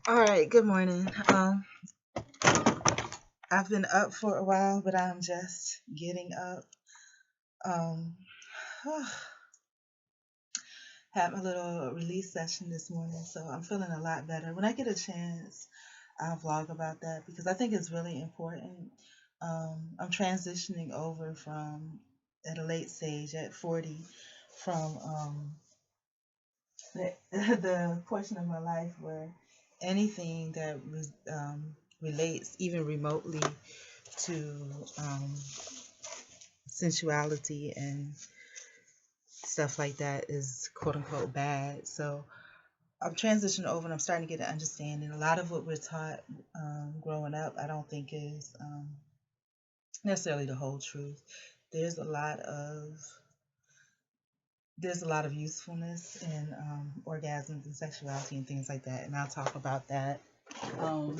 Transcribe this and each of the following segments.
All right, good morning. I've been up for a while, but I'm just getting up. Um, had my little release session this morning, so I'm feeling a lot better. When I get a chance, I'll vlog about that because I think it's really important. I'm transitioning over from at a late stage at 40 from the portion of my life where anything that relates even remotely to sensuality and stuff like that is quote unquote bad. So I'm transitioning over and I'm starting to get an understanding. A lot of what we're taught growing up, I don't think is necessarily the whole truth. There's a lot of there's a lot of usefulness in orgasms and sexuality and things like that, and I'll talk about that um,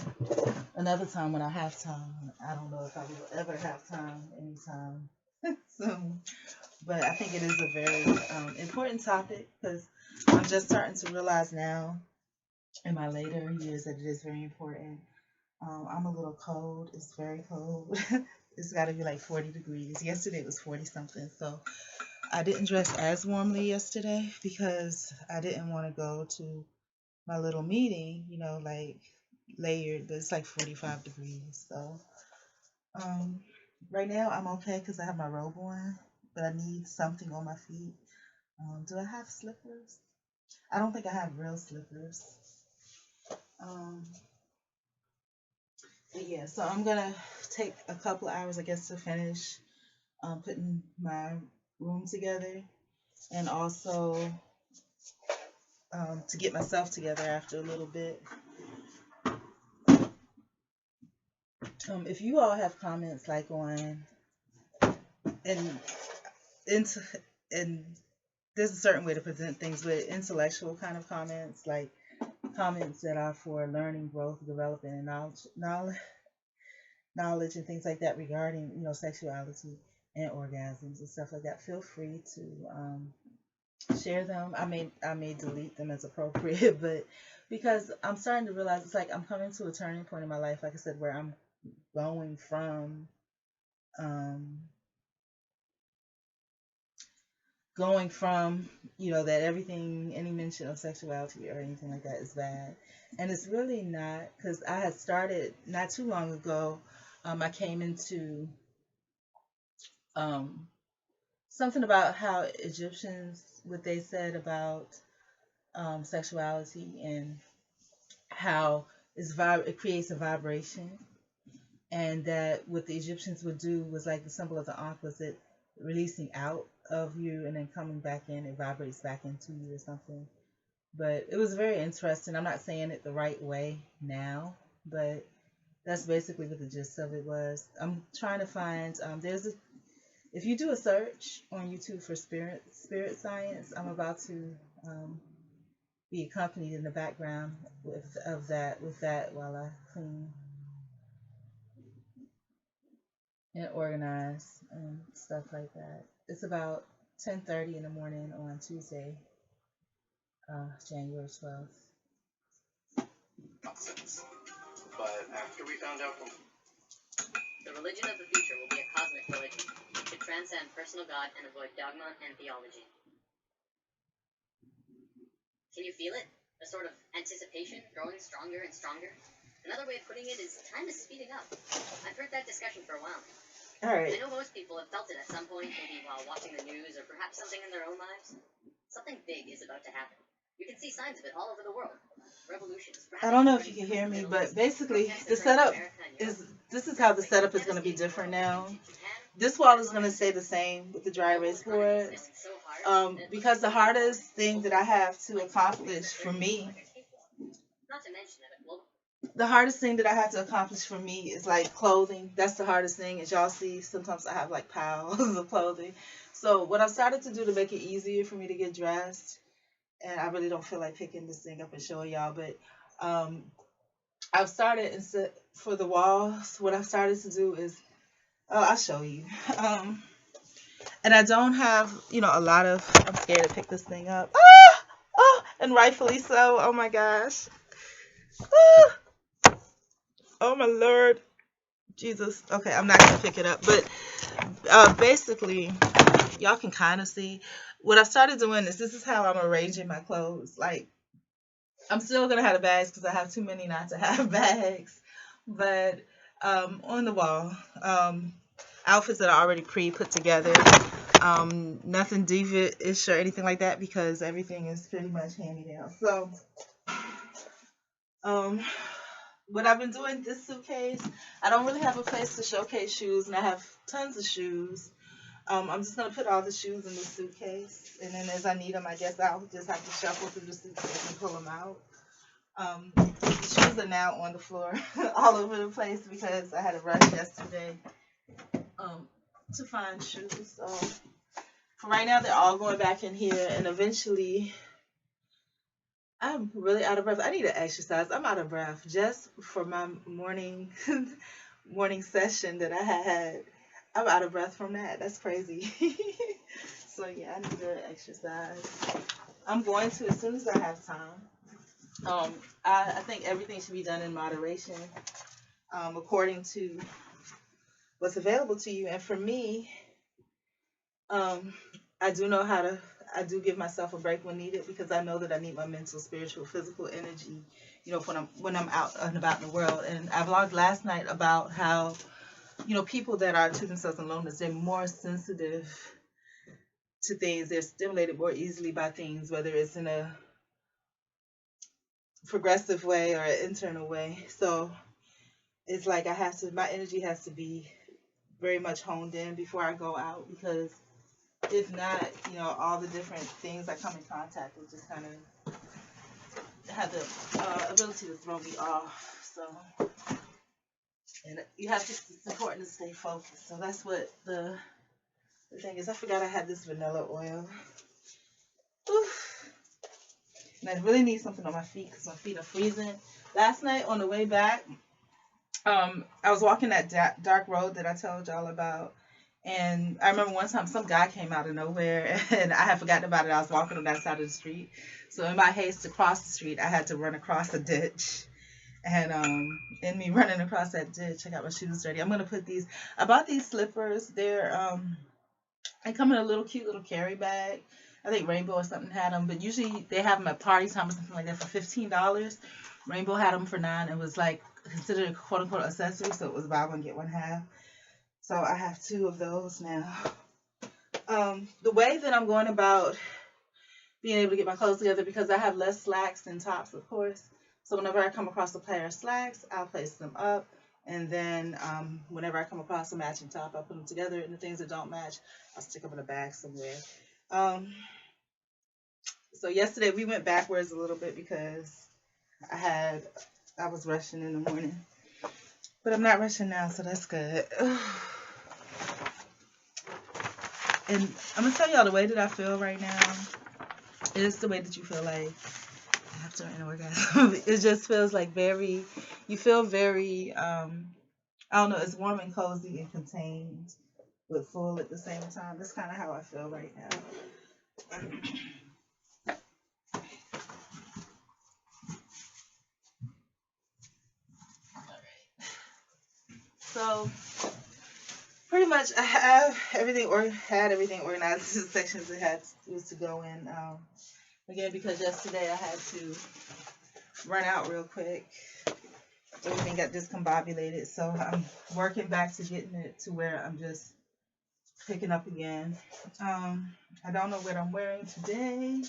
another time when I have time. I don't know if I will ever have time anytime soon, but I think it is a very important topic because I'm just starting to realize now in my later years that it is very important. I'm a little cold. It's very cold. It's got to be like 40 degrees. Yesterday it was 40 something. So I didn't dress as warmly yesterday because I didn't want to go to my little meeting, like layered, but it's like 45 degrees. So um, right now I'm okay because I have my robe on, but I need something on my feet. Do I have slippers? I don't think I have real slippers. Um, but yeah, so I'm gonna take a couple of hours, I guess, to finish putting my room together, and also to get myself together after a little bit. If you all have comments like on and into and there's a certain way to present things with intellectual kind of comments, like comments that are for learning, growth, development, and knowledge and things like that regarding sexuality and orgasms and stuff like that. Feel free to share them. I may delete them as appropriate, but because I'm starting to realize it's like I'm coming to a turning point in my life, like I said, where I'm going from um, going from that everything, any mention of sexuality or anything like that is bad, and it's really not, because I had started not too long ago. I came into um, something about how Egyptians, what they said about sexuality, and how it creates a vibration, and that what the Egyptians would do was like the symbol of the ankh, was it releasing out of you and then coming back in, it vibrates back into you or something. But it was very interesting. I'm not saying it the right way now, but that's basically what the gist of it was. I'm trying to find if you do a search on YouTube for spirit science, I'm about to um, be accompanied in the background with that while I clean and organize and stuff like that. It's about 10:30 in the morning on Tuesday, January 12th. But after we found out the religion of the future will be a cosmic religion to transcend personal God and avoid dogma and theology. Can you feel it? A sort of anticipation growing stronger and stronger? Another way of putting it is time is speeding up. I've heard that discussion for a while. All right. I know most people have felt it at some point, maybe while watching the news or perhaps something in their own lives. Something big is about to happen. You can see signs of it all over the world. Revolutions. I don't know if you can hear me, but basically the setup is this is how the setup is going to be different now. This wall is going to stay the same with the dry erase board. Because the hardest thing that I have to accomplish for me, the hardest thing that I have to accomplish for me is like clothing. That's the hardest thing. As y'all see, sometimes I have like piles of clothing. So what I've started to do to make it easier for me to get dressed, and I really don't feel like picking this thing up and showing y'all, but um, I've started, instead for the walls, what I've started to do is, oh, I'll show you. Um, and I don't have, a lot of. I'm scared to pick this thing up. Ah, oh, and rightfully so. Oh my gosh. Ah, oh my Lord. Jesus. Okay, I'm not gonna pick it up. But basically, y'all can kind of see what I've started doing is this is how I'm arranging my clothes. Like I'm still gonna have the bags because I have too many not to have bags. But on the wall, outfits that are already pre put together. Nothing diva-ish or anything like that because everything is pretty much hand me down. So um, what I've been doing this suitcase, I don't really have a place to showcase shoes, and I have tons of shoes. I'm just gonna put all the shoes in the suitcase, and then as I need them, I guess I'll just have to shuffle through the suitcase and pull them out. The shoes are now on the floor all over the place because I had a rush yesterday um, to find shoes. So for right now, they're all going back in here, and eventually, I'm really out of breath. I need to exercise. I'm out of breath just for my morning morning session that I had. I'm out of breath from that. That's crazy. So yeah, I need to exercise. I'm going to as soon as I have time. I think everything should be done in moderation, according to what's available to you. And for me, um, I do know how to. I do give myself a break when needed because I know that I need my mental, spiritual, physical energy. When I'm out and about in the world. And I vlogged last night about how people that are to themselves and loners, they're more sensitive to things. They're stimulated more easily by things, whether it's in a progressive way or an internal way. So it's like my energy has to be very much honed in before I go out because if not, all the different things I come in contact with just kind of have the ability to throw me off. So, and it's important to stay focused. So that's what the thing is. I forgot I had this vanilla oil. Oof. And I really need something on my feet because my feet are freezing. Last night on the way back, I was walking that dark road that I told y'all about. And I remember one time some guy came out of nowhere and I had forgotten about it. I was walking on that side of the street. So in my haste to cross the street, I had to run across a ditch. And in me running across that ditch, I got my shoes dirty. I bought these slippers. They come in a little cute little carry bag. I think Rainbow or something had them, but usually they have them at party time or something like that for $15. Rainbow had them for $9. It was like considered a quote unquote accessory, so it was buy one get one half. So I have two of those now. The way that I'm going about being able to get my clothes together, because I have less slacks than tops, of course. So whenever I come across a pair of slacks, I'll place them up. And then whenever I come across a matching top, I'll put them together. And the things that don't match, I'll stick them in a bag somewhere. So yesterday we went backwards a little bit because I was rushing in the morning. But I'm not rushing now, so that's good. And I'm going to tell y'all the way that I feel right now is the way that you feel like after an orgasm. It just feels like you feel very, I don't know, it's warm and cozy and contained, but full at the same time. That's kind of how I feel right now. So pretty much I had everything organized in the sections it was to go in. Again, because yesterday I had to run out real quick. Everything got discombobulated, so I'm working back to getting it to where I'm just picking up again. I don't know what I'm wearing today.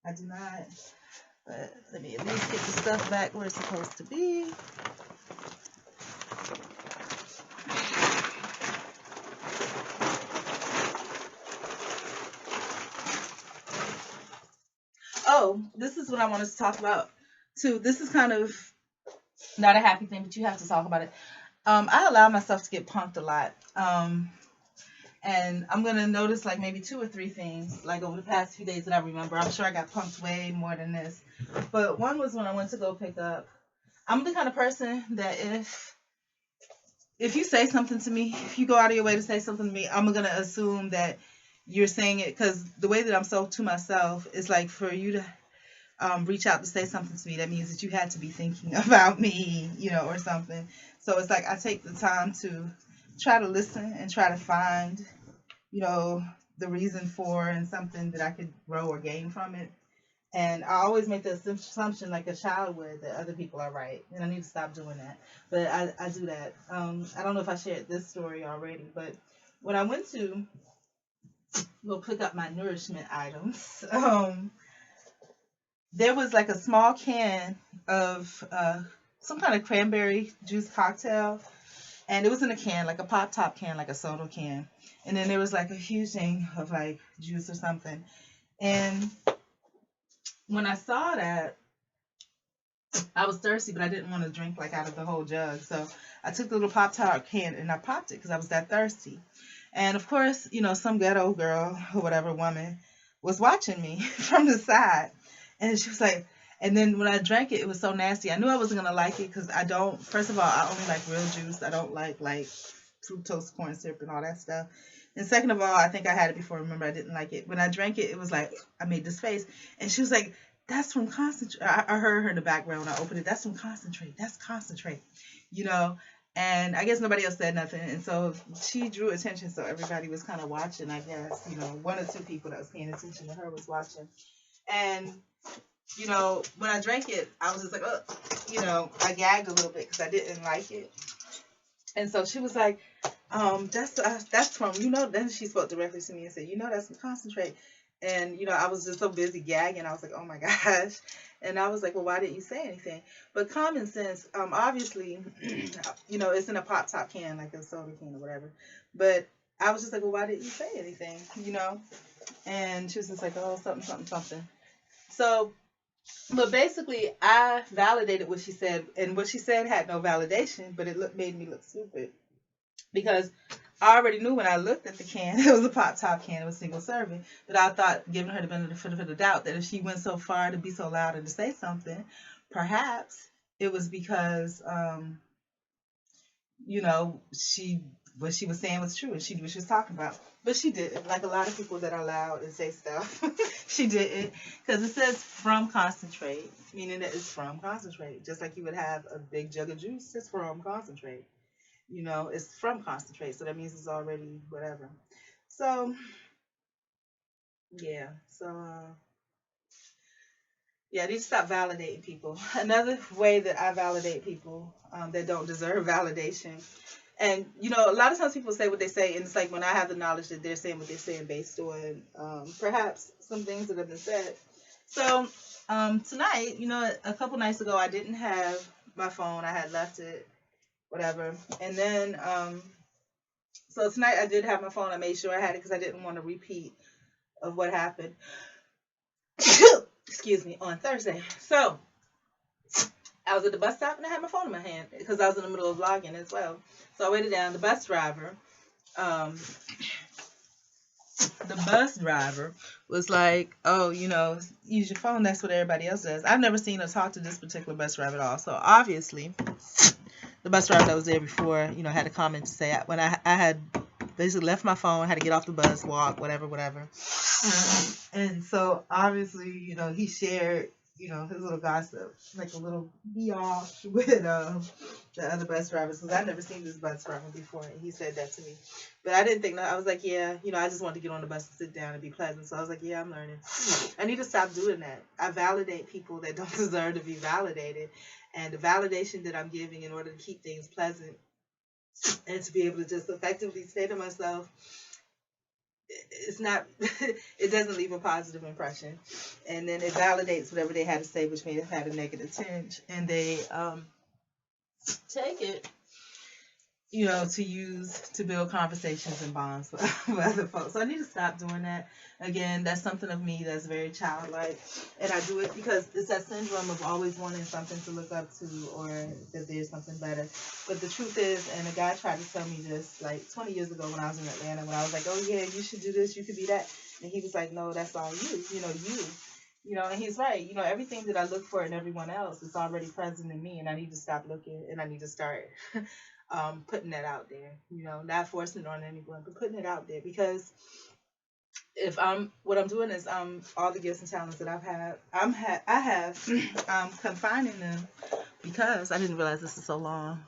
I do not. But let me at least get the stuff back where it's supposed to be. Oh, this is what I wanted to talk about too. This is kind of not a happy thing, but you have to talk about it. I allow myself to get punked a lot. And I'm gonna notice like maybe 2 or 3 things like over the past few days that I remember. I'm sure I got punked way more than this. But one was when I went to go pick up. I'm the kind of person that if you say something to me, if you go out of your way to say something to me, I'm gonna assume that you're saying it because the way that I'm so to myself is like for you to reach out to say something to me, that means that you had to be thinking about me, or something. So it's like I take the time to try to listen and try to find, you know, the reason for and something that I could grow or gain from it. And I always make the assumption, like a child would, that other people are right. And I need to stop doing that. But I do that. I don't know if I shared this story already, but when I went to go pick up my nourishment items, there was like a small can of some kind of cranberry juice cocktail. And it was in a can, like a pop top can, like a soda can. And then there was like a huge thing of like juice or something. And when I saw that, I was thirsty, but I didn't want to drink like out of the whole jug. So I took the little Pop Tart can and I popped it because I was that thirsty. And of course, some ghetto girl or whatever woman was watching me from the side. And she was like, and then when I drank it, it was so nasty. I knew I wasn't going to like it because I don't, first of all, I only like real juice. I don't like fructose corn syrup and all that stuff. And second of all, I think I had it before. Remember, I didn't like it. When I drank it, it was like I made this face. And she was like, that's from concentrate. I heard her in the background when I opened it. That's from concentrate. That's concentrate, you know. And I guess nobody else said nothing. And so she drew attention. So everybody was kind of watching, I guess. One or two people that was paying attention to her was watching. And, when I drank it, I was just like, oh, I gagged a little bit because I didn't like it. And so she was like, that's from, then she spoke directly to me and said, that's from concentrate. And, I was just so busy gagging. I was like, oh my gosh. And I was like, well, why didn't you say anything? But common sense, obviously, it's in a pop top can, like a soda can or whatever. But I was just like, well, why didn't you say anything? And she was just like, oh, something, something, something. So, but basically, I validated what she said. And what she said had no validation, but it made me look stupid. Because I already knew when I looked at the can, it was a pop top can, it was single serving. But I thought, giving her the benefit of the doubt, that if she went so far to be so loud and to say something, perhaps it was because, she what she was saying was true and she knew what she was talking about. But she didn't. Like a lot of people that are loud and say stuff, she didn't. Because it says from concentrate, meaning that it's from concentrate. Just like you would have a big jug of juice, it's from concentrate. It's from concentrate, so that means it's already whatever. So yeah, yeah, I need to stop validating people. Another way that I validate people that don't deserve validation, and a lot of times people say what they say, and it's like when I have the knowledge that they're saying what they're saying based on perhaps some things that have been said. So tonight, a couple nights ago, I didn't have my phone. I had left it, whatever, and then so tonight I did have my phone. I made sure I had it because I didn't want to repeat of what happened. Excuse me, on Thursday. So I was at the bus stop and I had my phone in my hand because I was in the middle of vlogging as well. So I waited down. Um, the bus driver was like, "Oh, use your phone. That's what everybody else does." I've never seen her talk to this particular bus driver at all. So obviously, the bus driver that was there before, had a comment to say when I had basically left my phone, had to get off the bus, walk, whatever, whatever. And so obviously, he shared, his little gossip, like a little be off with the other bus drivers, because I'd never seen this bus driver before, and he said that to me. But I didn't think, no, I was like, yeah, I just wanted to get on the bus and sit down and be pleasant. So I was like, yeah, I'm learning. I need to stop doing that. I validate people that don't deserve to be validated. And the validation that I'm giving in order to keep things pleasant and to be able to just effectively say to myself, it's not, it doesn't leave a positive impression. And then it validates whatever they had to say, which may have had a negative tinge. And they take it, to use to build conversations and bonds with other folks. So I need to stop doing that. Again, that's something of me that's very childlike. And I do it because it's that syndrome of always wanting something to look up to or that there's something better. But the truth is, and a guy tried to tell me this like 20 years ago when I was in Atlanta, when I was like, oh yeah, you should do this, you could be that. And he was like, no, that's all you, and he's right. Everything that I look for in everyone else is already present in me, and I need to stop looking and I need to start putting that out there, not forcing it on anyone, but putting it out there because if what I'm doing is all the gifts and talents that I have I'm confining them because I didn't realize this is so long.